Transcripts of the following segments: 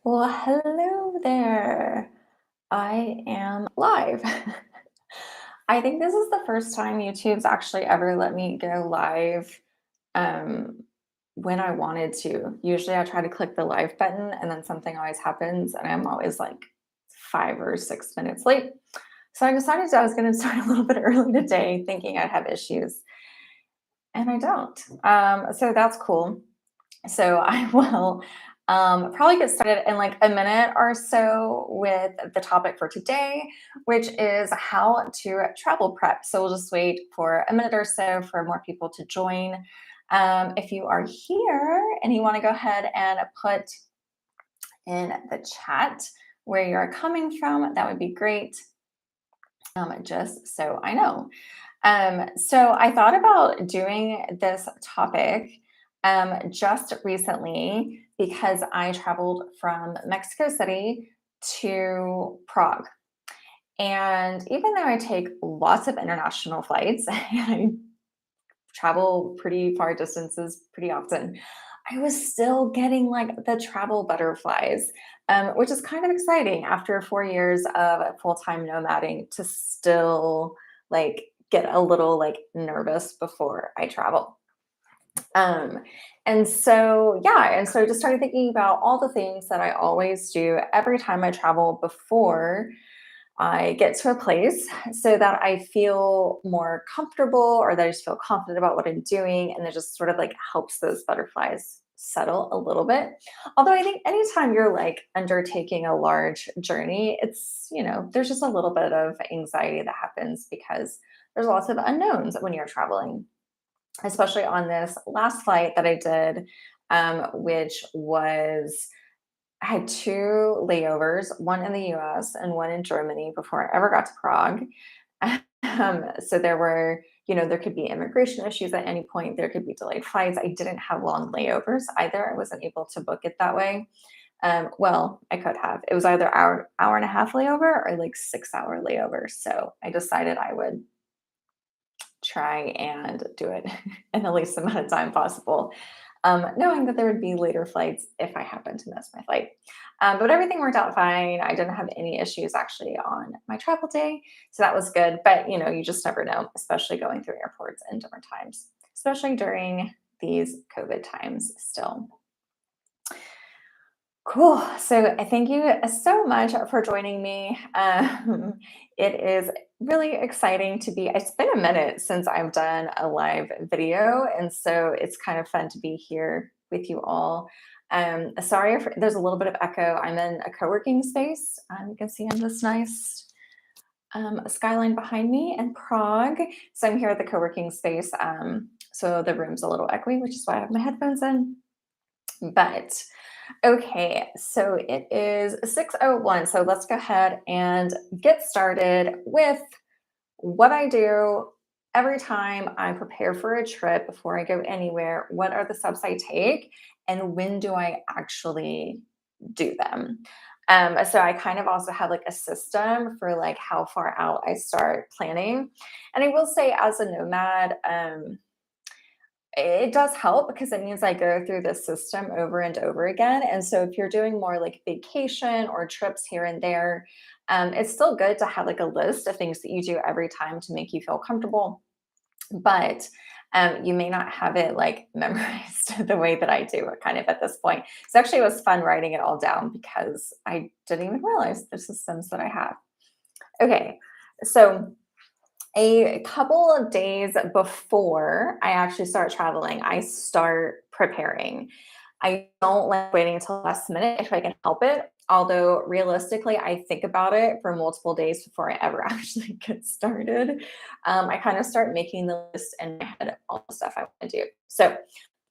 Well, hello there. I am live. I think this is the first time YouTube's actually ever let me go live um, when I wanted to. Usually I try to click the live button and then something always happens and I'm always like 5 or 6 minutes late. So I decided I was going to start a little bit early today, thinking I'd have issues, and I don't. So that's cool. So I will probably get started in like a minute or so with the topic for today, which is how to travel prep. So we'll just wait for a minute or so for more people to join. If you are here and you want to go ahead and put in the chat where you're coming from, that would be great. Just so I know. So I thought about doing this topic just recently because I traveled from Mexico City to Prague. And even though I take lots of international flights and I travel pretty far distances pretty often, I was still getting like the travel butterflies, which is kind of exciting after 4 years of full-time nomading to still like get a little like nervous before I travel. Um, and so I just started thinking about all the things that I always do every time I travel before I get to a place so that I feel more comfortable or that I just feel confident about what I'm doing. And it just sort of like helps those butterflies settle a little bit. Although I think anytime you're like undertaking a large journey, there's just a little bit of anxiety that happens because there's lots of unknowns when you're traveling, especially on this last flight that I did, which was I had two layovers, one in the US and one in Germany before I ever got to Prague. So there could be immigration issues at any point. There could be delayed flights. I didn't have long layovers either. I wasn't able to book it that way. Well, I could have. It was either hour and a half layover or like 6 hour layover. So I decided I would try and do it in the least amount of time possible, knowing that there would be later flights if I happened to miss my flight. But everything worked out fine. I didn't have any issues actually on my travel day. So that was good. But, you just never know, especially going through airports in different times, especially during these COVID times still. Cool. So thank you so much for joining me. It is really exciting to be. It's been a minute since I've done a live video, and so it's kind of fun to be here with you all. Sorry if there's a little bit of echo. I'm in a co-working space. You can see in this nice skyline behind me in Prague. So I'm here at the co-working space. So the room's a little echoey, which is why I have my headphones in. But okay, so it is 6:01. So let's go ahead and get started with what I do every time I prepare for a trip before I go anywhere. What are the steps I take, and when do I actually do them? So I kind of also have like a system for like how far out I start planning. And I will say, as a nomad, it does help because it means I go through the system over and over again. And so if you're doing more like vacation or trips here and there, it's still good to have like a list of things that you do every time to make you feel comfortable. But you may not have it like memorized the way that I do it kind of at this point. So actually, it was fun writing it all down because I didn't even realize the systems that I have. Okay, so a couple of days before I actually start traveling, I start preparing. I don't like waiting until the last minute if I can help it. Although realistically, I think about it for multiple days before I ever actually get started. I kind of start making the list in my head of all the stuff I want to do. So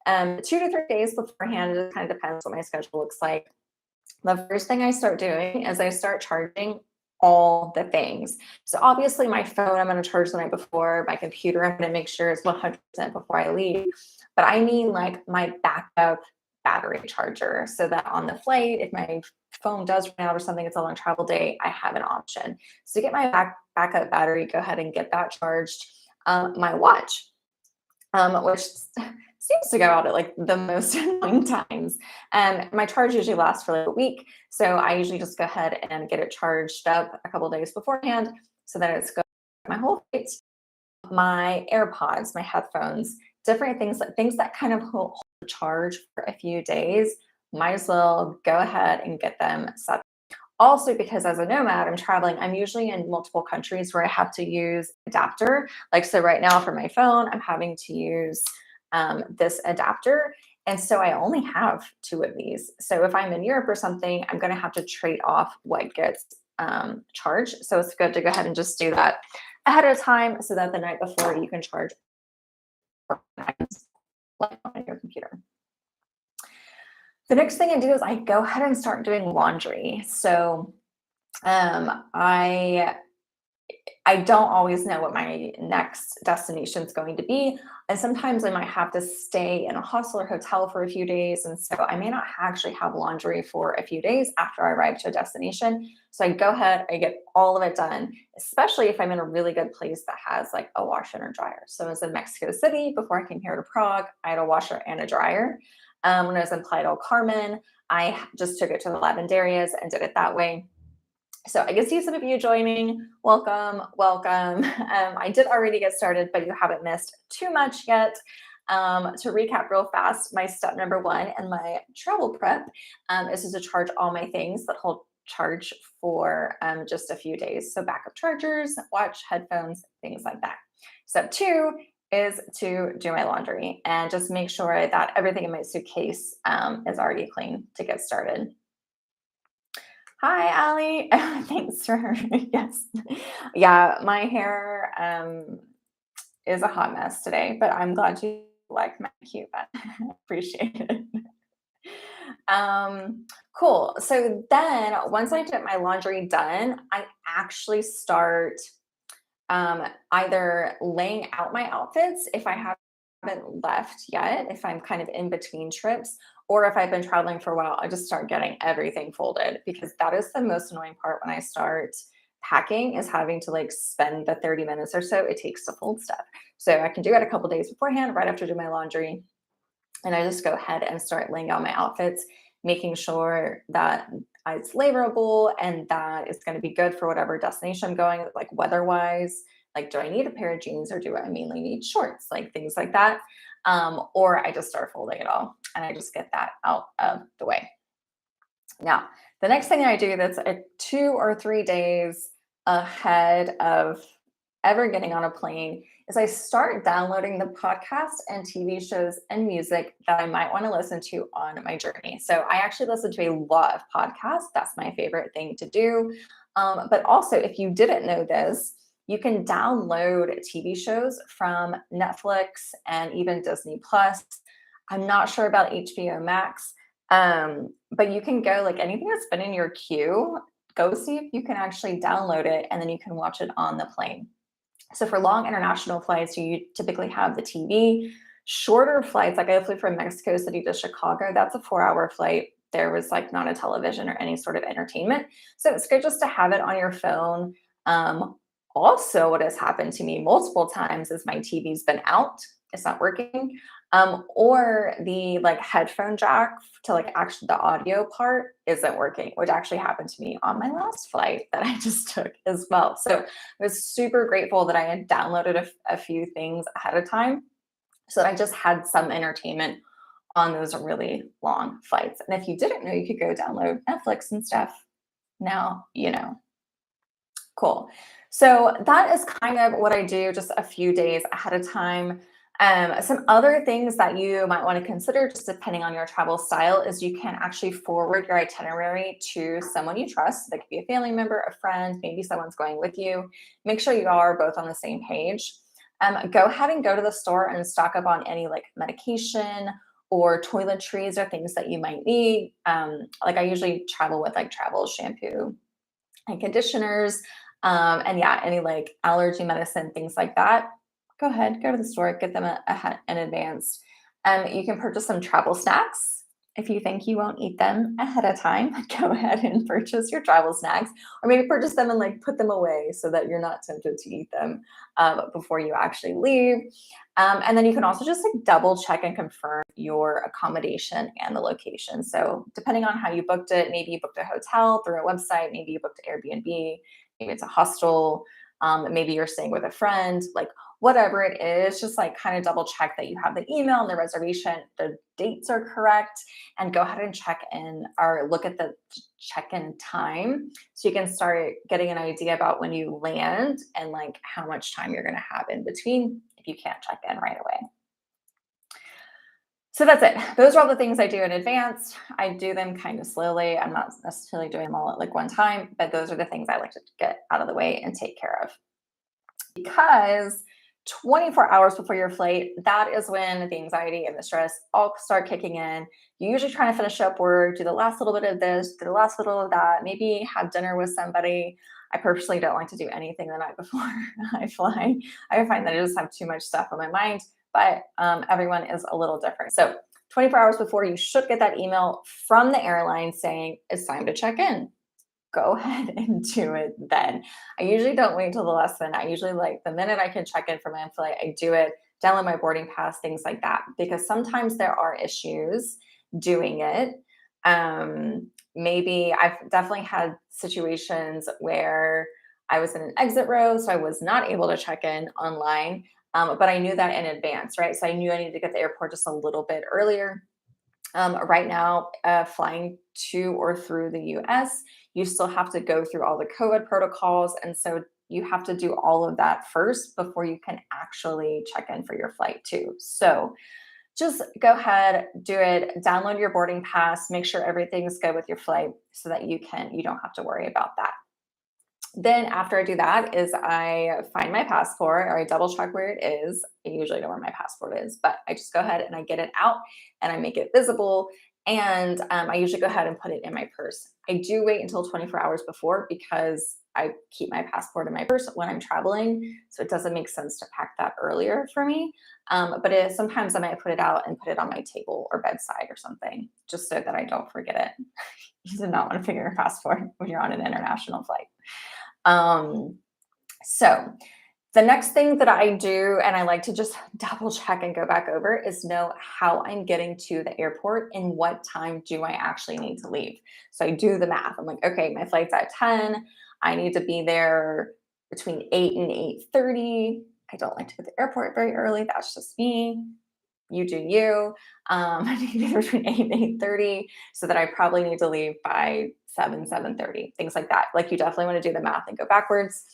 2 to 3 days beforehand, it kind of depends what my schedule looks like. The first thing I start doing is I start charging all the things. So obviously my phone, I'm going to charge the night before. My computer, I'm going to make sure it's 100% before I leave. But I mean like my backup battery charger so that on the flight, if my phone does run out or something, it's a long travel day, I have an option. So to get my backup battery, go ahead and get that charged. My watch. which seems to go out at like the most annoying times. My charge usually lasts for like a week. So I usually just go ahead and get it charged up a couple days beforehand so that it's good my whole flight. My AirPods, my headphones, different things, like things that kind of hold charge for a few days, might as well go ahead and get them set. Also, because as a nomad, I'm traveling, I'm usually in multiple countries where I have to use adapter. Like, so right now for my phone, I'm having to use this adapter. And so I only have two of these. So if I'm in Europe or something, I'm going to have to trade off what gets charged. So it's good to go ahead and just do that ahead of time so that the night before you can charge like on your computer. The next thing I do is I go ahead and start doing laundry. So I don't always know what my next destination is going to be. And sometimes I might have to stay in a hostel or hotel for a few days. And so I may not actually have laundry for a few days after I arrive to a destination. So I go ahead, I get all of it done, especially if I'm in a really good place that has like a washer and a dryer. So I was in Mexico City before I came here to Prague. I had a washer and a dryer. When I was in Playa del Carmen, I just took it to the lavanderias and did it that way. So I can see some of you joining. Welcome, welcome. I did already get started, but you haven't missed too much yet. To recap real fast, my step number one in my travel prep is to charge all my things that hold charge for just a few days. So backup chargers, watch, headphones, things like that. Step two is to do my laundry and just make sure that everything in my suitcase is already clean to get started. Hi, Allie. Thanks for yes. Yeah, my hair is a hot mess today, but I'm glad you like my cute bun. Appreciate it. Cool. So then once I get my laundry done, I actually start either laying out my outfits if I haven't left yet, if I'm kind of in between trips, or if I've been traveling for a while, I just start getting everything folded because that is the most annoying part when I start packing is having to like spend the 30 minutes or so it takes to fold stuff. So I can do it a couple days beforehand, right after I do my laundry. And I just go ahead and start laying out my outfits, making sure that it's laborable and that it's going to be good for whatever destination I'm going, like weather wise. Like, do I need a pair of jeans or do I mainly need shorts? Like things like that. Or I just start folding it all and I just get that out of the way. Now, the next thing I do that's 2 or 3 days ahead of ever getting on a plane is I start downloading the podcasts and TV shows and music that I might want to listen to on my journey. So I actually listen to a lot of podcasts. That's my favorite thing to do. But also, if you didn't know this, you can download TV shows from Netflix and even Disney Plus. I'm not sure about HBO Max, but you can go like anything that's been in your queue, go see if you can actually download it and then you can watch it on the plane. So for long international flights, you typically have the TV. Shorter flights, like I flew from Mexico City to Chicago, that's a 4-hour flight. There was like not a television or any sort of entertainment. So it's good just to have it on your phone. Also, what has happened to me multiple times is my TV's been out, it's not working, or the like headphone jack to like actually the audio part isn't working, which actually happened to me on my last flight that I just took as well. So I was super grateful that I had downloaded a few things ahead of time so that I just had some entertainment on those really long flights. And if you didn't know, you could go download Netflix and stuff. Now you know. Cool. So that is kind of what I do just a few days ahead of time. Some other things that you might want to consider, just depending on your travel style, is you can actually forward your itinerary to someone you trust. That could be a family member, a friend, maybe someone's going with you. Make sure you are both on the same page. Go ahead and go to the store and stock up on any like medication or toiletries or things that you might need. Like I usually travel with like travel shampoo and conditioners. And yeah, any like allergy medicine, things like that. Go ahead, go to the store, get them in advance. You can purchase some travel snacks. If you think you won't eat them ahead of time, go ahead and purchase your travel snacks, or maybe purchase them and like put them away so that you're not tempted to eat them before you actually leave. And then you can also just like double check and confirm your accommodation and the location. So depending on how you booked it, maybe you booked a hotel through a website, maybe you booked Airbnb, maybe it's a hostel, maybe you're staying with a friend, like whatever it is, just like kind of double check that you have the email and the reservation, the dates are correct, and go ahead and check in or look at the check-in time so you can start getting an idea about when you land and like how much time you're going to have in between if you can't check in right away. So that's it. Those are all the things I do in advance. I do them kind of slowly. I'm not necessarily doing them all at like one time, but those are the things I like to get out of the way and take care of. Because 24 hours before your flight, that is when the anxiety and the stress all start kicking in. You're usually trying to finish up work, do the last little bit of this, do the last little of that, maybe have dinner with somebody. I personally don't like to do anything the night before I fly. I find that I just have too much stuff on my mind, but everyone is a little different. So 24 hours before, you should get that email from the airline saying it's time to check in. Go ahead and do it then. I usually don't wait till the last minute. I usually like the minute I can check in for my flight, I do it, download my boarding pass, things like that, because sometimes there are issues doing it. Maybe I've definitely had situations where I was in an exit row, so I was not able to check in online, but I knew that in advance, right? So I knew I needed to get to the airport just a little bit earlier. Right now, flying to or through the US, you still have to go through all the COVID protocols. And so you have to do all of that first before you can actually check in for your flight, too. So just go ahead, do it, download your boarding pass, make sure everything's good with your flight so that you don't have to worry about that. Then after I do that is I find my passport or I double check where it is. I usually know where my passport is, but I just go ahead and I get it out and I make it visible. And I usually go ahead and put it in my purse. I do wait until 24 hours before because I keep my passport in my purse when I'm traveling. So it doesn't make sense to pack that earlier for me. Sometimes I might put it out and put it on my table or bedside or something just so that I don't forget it. You do not want to forget your passport when you're on an international flight. Um, so the next thing that I do, and I like to just double check and go back over, is know how I'm getting to the airport and what time do I actually need to leave. So I do the math. I'm like, okay, my flight's at 10. I need to be there between 8 and 8:30. I don't like to go to the airport very early. That's just me. You do you. I need to be there between 8 and 8:30 so that I probably need to leave by 7:30, things like that. Like you definitely want to do the math and go backwards.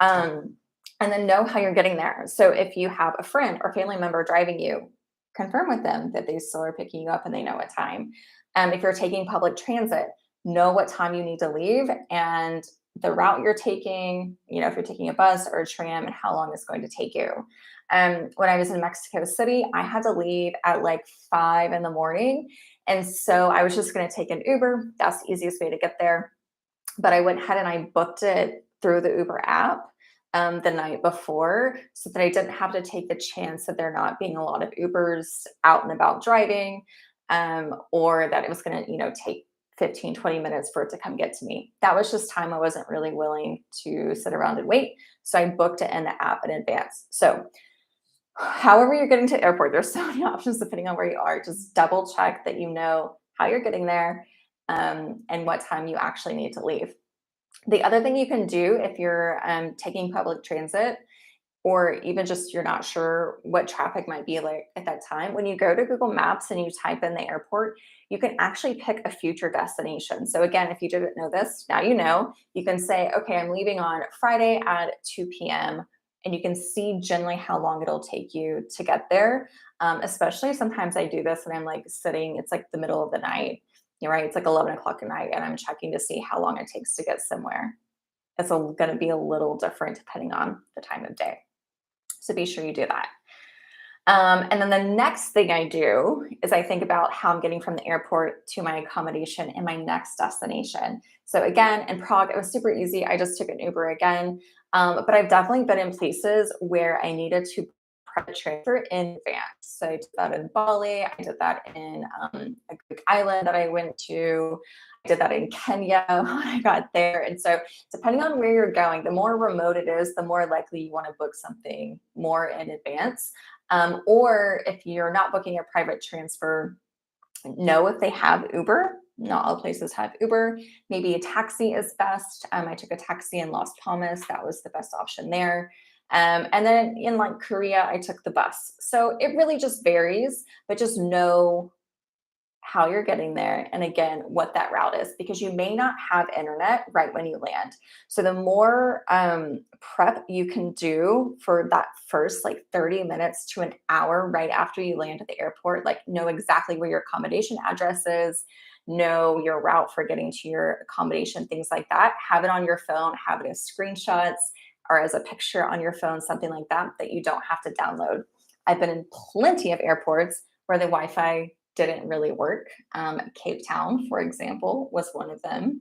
And then know how you're getting there. So if you have a friend or family member driving you, confirm with them that they still are picking you up and they know what time. If you're taking public transit, know what time you need to leave and the route you're taking, if you're taking a bus or a tram and how long it's going to take you. When I was in Mexico City, I had to leave at like 5 in the morning. And so I was just going to take an Uber. That's the easiest way to get there. But I went ahead and I booked it through the Uber app the night before so that I didn't have to take the chance that there not being a lot of Ubers out and about driving, or that it was going to, take 15, 20 minutes for it to come get to me. That was just time I wasn't really willing to sit around and wait. So I booked it in the app in advance. So however you're getting to the airport, there's so many options depending on where you are. Just double check that you know how you're getting there, and what time you actually need to leave. The other thing you can do if you're taking public transit, or even just you're not sure what traffic might be like at that time, when you go to Google Maps and you type in the airport, you can actually pick a future destination. So again, if you didn't know this, now you know. You can say, okay, I'm leaving on Friday at 2 p.m. and you can see generally how long it'll take you to get there. Especially sometimes I do this and I'm like sitting, it's like the middle of the night, right? It's like 11 o'clock at night and I'm checking to see how long it takes to get somewhere. It's going to be a little different depending on the time of day. So be sure you do that. And then the next thing I do is I think about how I'm getting from the airport to my accommodation and my next destination. So again, in Prague, it was super easy. I just took an Uber again. But I've definitely been in places where I needed to private transfer in advance. So I did that in Bali. I did that in a Greek island that I went to. I did that in Kenya when I got there. And so, depending on where you're going, the more remote it is, the more likely you want to book something more in advance. Or if you're not booking a private transfer, know if they have Uber. Not all places have Uber. Maybe a taxi is best. I took a taxi in Las Palmas. That was the best option there. And then in like Korea, I took the bus. So it really just varies, but just know how you're getting there, and again, what that route is, because you may not have internet right when you land. So the more prep you can do for that first like 30 minutes to an hour right after you land at the airport, like know exactly where your accommodation address is, know your route for getting to your accommodation, things like that. Have it on your phone, have it as screenshots or as a picture on your phone, something like that, that you don't have to download. I've been in plenty of airports where the Wi-Fi didn't really work. Cape Town, for example, was one of them,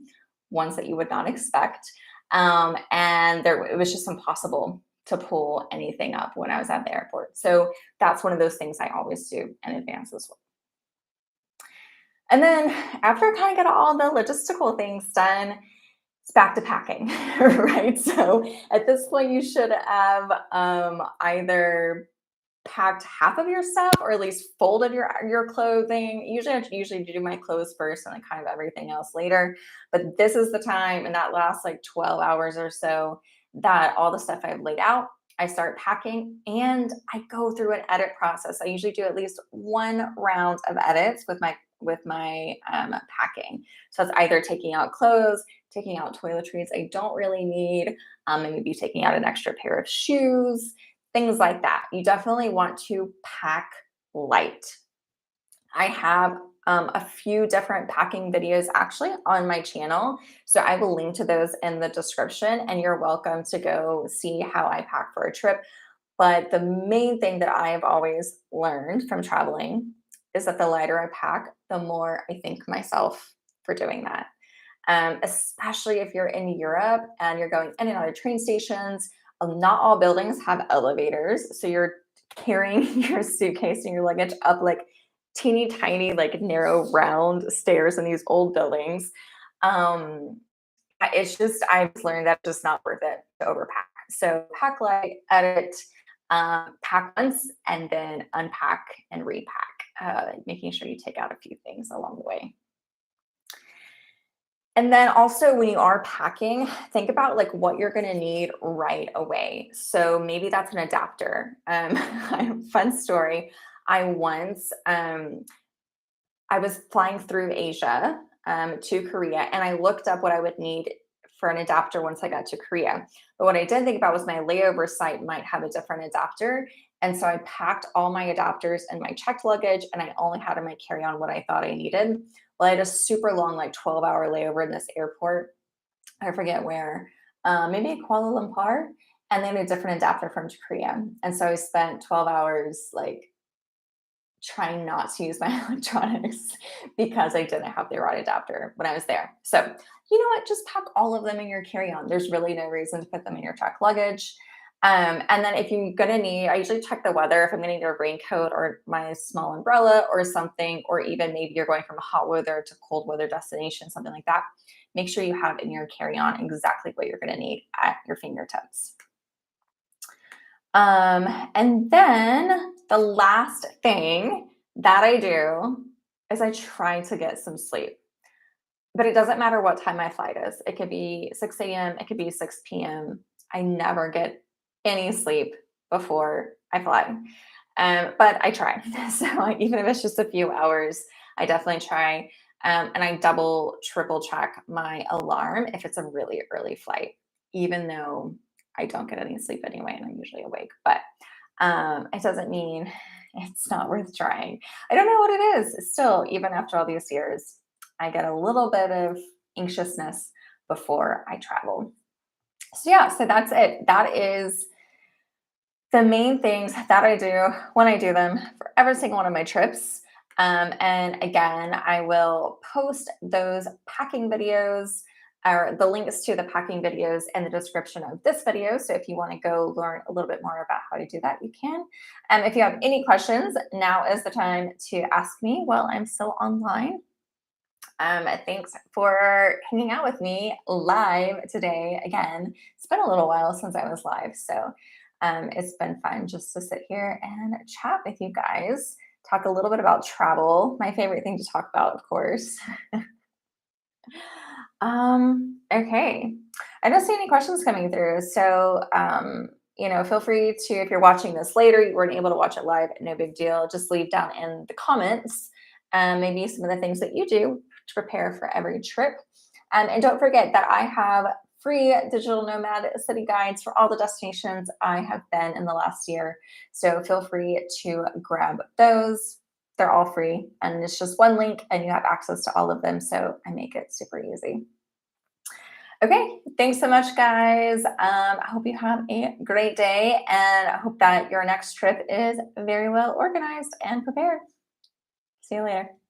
ones that you would not expect. And it was just impossible to pull anything up when I was at the airport. So that's one of those things I always do in advance as well. And then after I kind of got all the logistical things done, it's back to packing, right? So at this point, you should have either packed half of your stuff or at least folded your clothing. I usually do my clothes first and then kind of everything else later. But this is the time in that last like 12 hours or so that all the stuff I've laid out, I start packing and I go through an edit process. I usually do at least one round of edits with my packing. So it's either taking out clothes, taking out toiletries I don't really need, and maybe taking out an extra pair of shoes, things like that. You definitely want to pack light. I have a few different packing videos actually on my channel. So I will link to those in the description, and you're welcome to go see how I pack for a trip. But the main thing that I've always learned from traveling is that the lighter I pack, the more I thank myself for doing that. Especially if you're in Europe and you're going in and out of train stations. Not all buildings have elevators. So you're carrying your suitcase and your luggage up like teeny tiny, like narrow, round stairs in these old buildings. Um, it's just, I've learned that it's just not worth it to overpack. So pack light, edit, pack once, and then unpack and repack, making sure you take out a few things along the way. And then also when you are packing, think about like what you're going to need right away. So maybe that's an adapter. Fun story. I was flying through Asia to Korea, and I looked up what I would need for an adapter once I got to Korea. But what I didn't think about was my layover site might have a different adapter. And so I packed all my adapters in my checked luggage, and I only had in my carry-on what I thought I needed. Well, I had a super long, like 12-hour layover in this airport. I forget where, maybe Kuala Lumpur, and then a different adapter from Korea. And so I spent 12 hours like trying not to use my electronics because I didn't have the right adapter when I was there. So, you know what? Just pack all of them in your carry-on. There's really no reason to put them in your checked luggage. And then if you're gonna need, I usually check the weather if I'm gonna need a raincoat or my small umbrella or something, or even maybe you're going from a hot weather to cold weather destination, something like that. Make sure you have in your carry-on exactly what you're gonna need at your fingertips. And then the last thing that I do is I try to get some sleep. But it doesn't matter what time my flight is. It could be 6 a.m., it could be 6 p.m. I never get any sleep before I fly. But I try. So even if it's just a few hours, I definitely try. And I double, triple check my alarm if it's a really early flight, even though I don't get any sleep anyway, and I'm usually awake. But it doesn't mean it's not worth trying. I don't know what it is. Still, even after all these years, I get a little bit of anxiousness before I travel. So yeah, so that's it. That is the main things that I do when I do them for every single one of my trips. And again, I will post those packing videos or the links to the packing videos in the description of this video. So if you want to go learn a little bit more about how to do that, you can. If you have any questions, now is the time to ask me while I'm still online. Thanks for hanging out with me live today. Again, it's been a little while since I was live, so it's been fun just to sit here and chat with you guys, talk a little bit about travel, my favorite thing to talk about, of course. Okay. I don't see any questions coming through. So, feel free to, if you're watching this later, you weren't able to watch it live, no big deal. Just leave down in the comments, maybe some of the things that you do to prepare for every trip. And don't forget that I have free digital nomad city guides for all the destinations I have been in the last year. So feel free to grab those. They're all free, and it's just one link and you have access to all of them. So I make it super easy. Okay, thanks so much, guys. I hope you have a great day, and I hope that your next trip is very well organized and prepared. See you later.